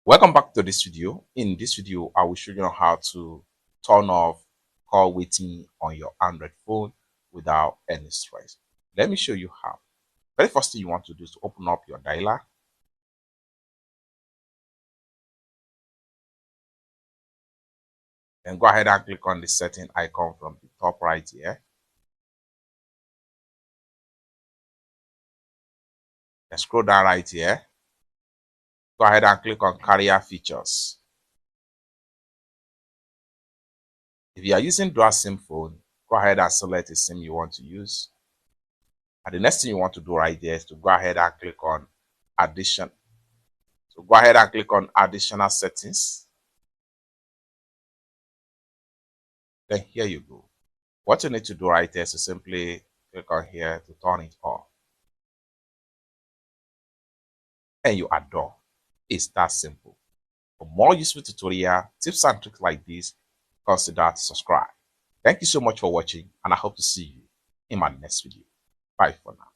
Welcome back to this video. In this video, I will show you how to turn off call waiting on your Android phone without any stress. Let me show you how. Very first thing you want to do is to open up your dialer. Then go ahead and click on the setting icon from the top right here. Then scroll down right here. Go ahead and click on carrier features. If you are using dual SIM phone, go ahead and select a SIM you want to use. And the next thing you want to do right there is to go ahead and click on addition. So go ahead and click on additional settings. Then here you go. What you need to do right there is to simply click on here to turn it on. And you are done. It's that simple. For more useful tutorial, tips and tricks like this, consider to subscribe. Thank you so much for watching, and I hope to see you in my next video. Bye for now.